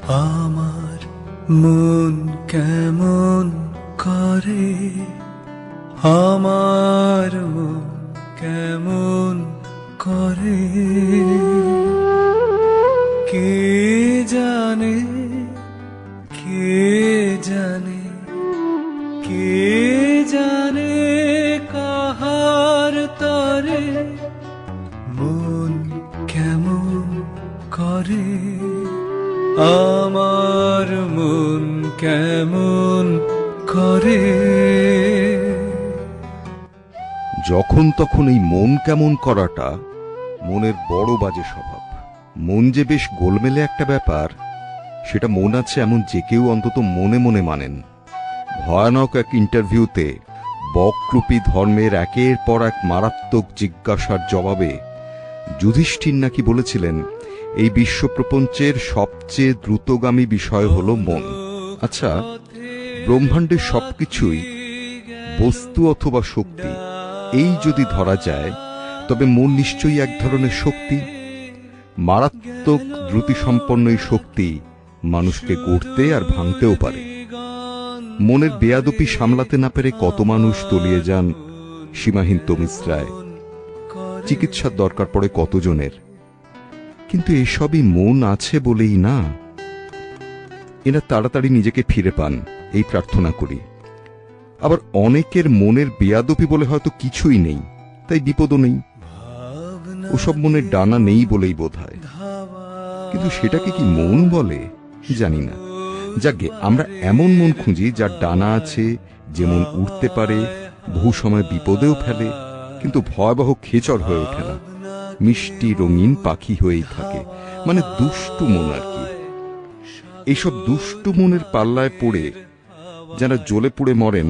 আমার মন কেমন করে, আমার মন কেমন করে, কে জানে, কে জানে, কে জানে কাহার তরে মন কেমন করে, আমার মন কেমন করে। যখন তখন এই মন কেমন করাটা মনের বড় বাজে স্বভাব। মন যে বেশ গোলমেলে একটা ব্যাপার, সেটা মন আছে এমন যে কেউ অন্তত মনে মনে মানেন। ভয়ানক এক ইন্টারভিউতে বকরূপী ধর্মের একের পর এক মারাত্মক জিজ্ঞাসার জবাবে যুধিষ্ঠির নাকি বলেছিলেন, এই বিশ্বপ্রপঞ্চের সবচেয়ে দ্রুতগামী বিষয় হল মন। আচ্ছা, ব্রহ্মাণ্ডের সবকিছুই বস্তু অথবা শক্তি, এই যদি ধরা যায় তবে মন নিশ্চয়ই এক ধরনের শক্তি। মারাত্মক দ্রুতিসম্পন্ন এই শক্তি মানুষকে গড়তে আর ভাঙতেও পারে। মনের বেয়াদপি সামলাতে না পেরে কত মানুষ তলিয়ে যান সীমাহীন তমিশ্রায়, চিকিৎসার দরকার পড়ে কতজনের। কিন্তু এসবই মন আছে বলেই না, এরা তাড়াতাড়ি নিজেকে ফিরে পান এই প্রার্থনা করি। আবার অনেকের মনের বেয়াদপি বলে হয়তো কিছুই নেই, তাই বিপদও নেই। ওসব মনের ডানা নেই বলেই বোধ হয়, কিন্তু সেটাকে কি মন বলে জানি না। যাকে আমরা এমন মন খুঁজি যার ডানা আছে, যেমন উড়তে পারে, বহু সময় বিপদেও ফেলে, কিন্তু ভয়াবহ খেচর হয়ে ওঠে না, মিষ্টি রঙিন পাখি হয়েই থাকে, মানে দুষ্টু মন আর কি। এইসব দুষ্টু মনের পাল্লায় পড়ে যারা জ্বলে পুড়ে মরেন,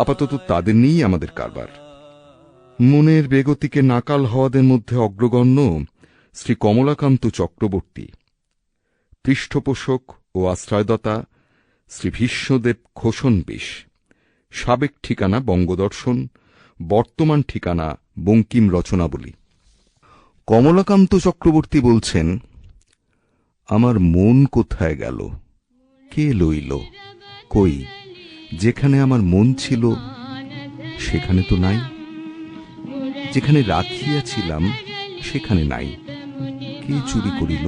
আপাতত তাদের নিয়েই আমাদের কারবার। মনের বেগতিকে নাকাল হওয়াদের মধ্যে অগ্রগণ্য শ্রী কমলাকান্ত চক্রবর্তী, পৃষ্ঠপোষক ও আশ্রয়দাতা শ্রী ভীষ্মদেব খোসনবিশ, সাবেক ঠিকানা বঙ্গদর্শন, বর্তমান ঠিকানা বঙ্কিম রচনাবলী। কমলাকান্ত চক্রবর্তী বলছেন, আমার মন কোথায় গেল, কে লইল, কই, যেখানে আমার মন ছিল সেখানে তো নাই, যেখানে রাখিয়াছিলাম সেখানে নাই, কে চুরি করিল,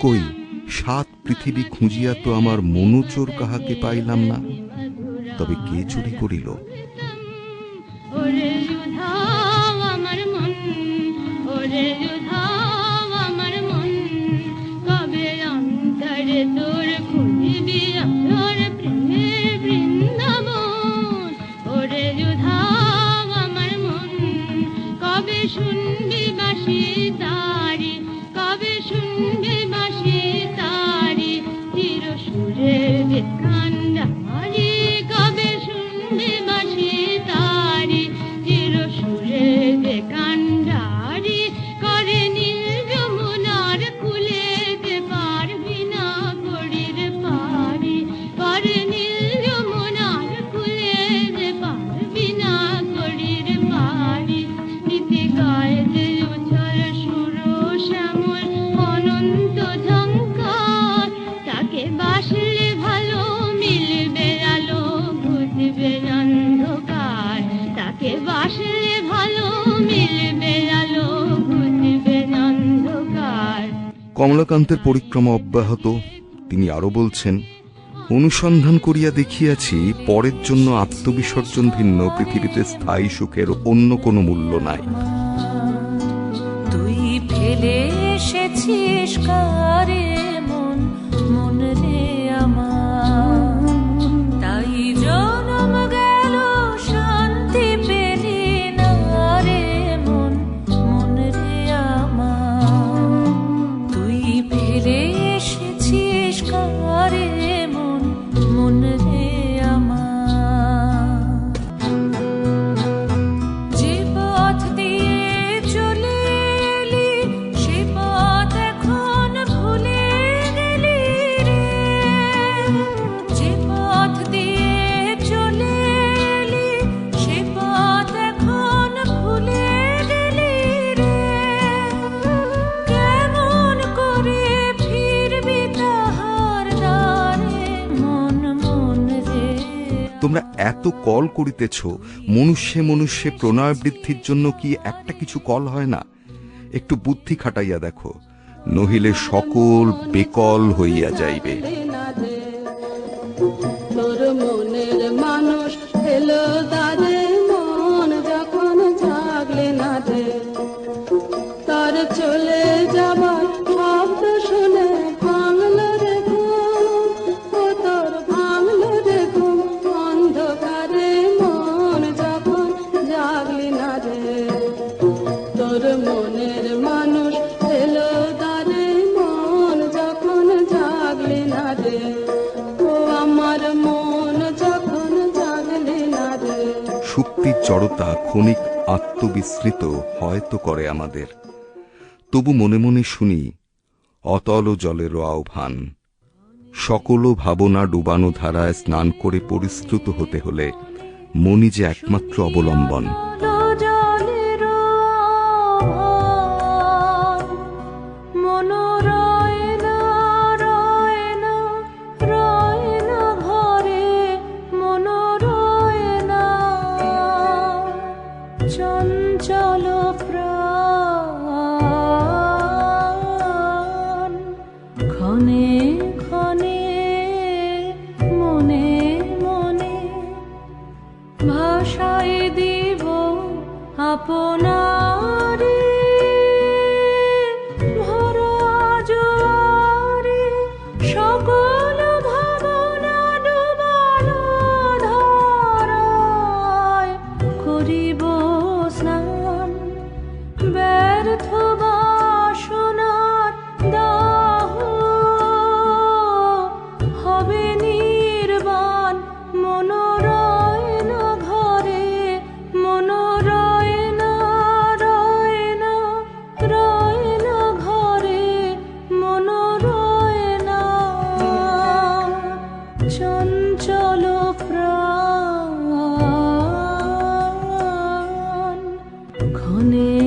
কই, 7 পৃথিবী খুঁজিয়া তো আমার মনোচোর কাহাকে পাইলাম না, তবে কে চুরি করিল। কমলাকান্তের পরিক্রমা অব্যাহত। তিনি আরো বলছেন, অনুসন্ধান করিয়া দেখিয়াছি পরের জন্য আত্মবিসর্জন ভিন্ন পৃথিবীতে স্থায়ী সুখের অন্য কোনো মূল্য নাই। তুই ফেলে এসেছিস কারে মন, মন রে আমার, তাই জনম গেল শান্তি পেলি না রে মন, মন রে আমার। তুই ফেলে এসেছিস কারে মন, মন রে আমার। যে পথ দিয়ে চলে এলি সে পথ এখন ভুলে তোমরা এত কল করিতেছ, মনুষ্যে মনুষ্যে প্রণয় বৃদ্ধির জন্য কি একটা কিছু কল হয় না? একটু বুদ্ধি খাটাইয়া দেখো, নহিলে সকল বেকল হইয়া যাইবে। তোর মনের মানুষ এলো দাদে, মন যখন জাগলে না দে, তার চলে যাবার শব্দ শুনে ভাঙলো রে ঘুম, ও তোর ভাঙলো রে ঘুম, অন্ধকারে মন যখন জাগলি না রে। তোর মনের মানুষ এলো দাদে, মন যখন জাগলি না রে, ও আমার মন যখন জাগলি না রে। শক্তির জড়তা ক্ষণিক আত্মবিস্মৃত হয়তো করে আমাদের, তবু মনে মনে শুনি অতল জলেরও আহ্বান। সকল ভাবনা ডুবানো ধারায় স্নান করে পরিশ্রুত হতে হলে মনই যে একমাত্র অবলম্বন। চঞ্চল প্রাণ ক্ষণে ক্ষণে মনে মনে ভাষায় দিব আপনারে, ভরা জোয়ারে সকল ভাবনা ডুবানো ধারায় করিব স্নান। ব্যর্থ বাসনার দাহ হবে নির্বাণ, মনোরয় না ঘরে, মনোরয় না রয় না, রয় না ঘরে, মনোরয় না। চঞ্চল প্রাণ ক্ষণে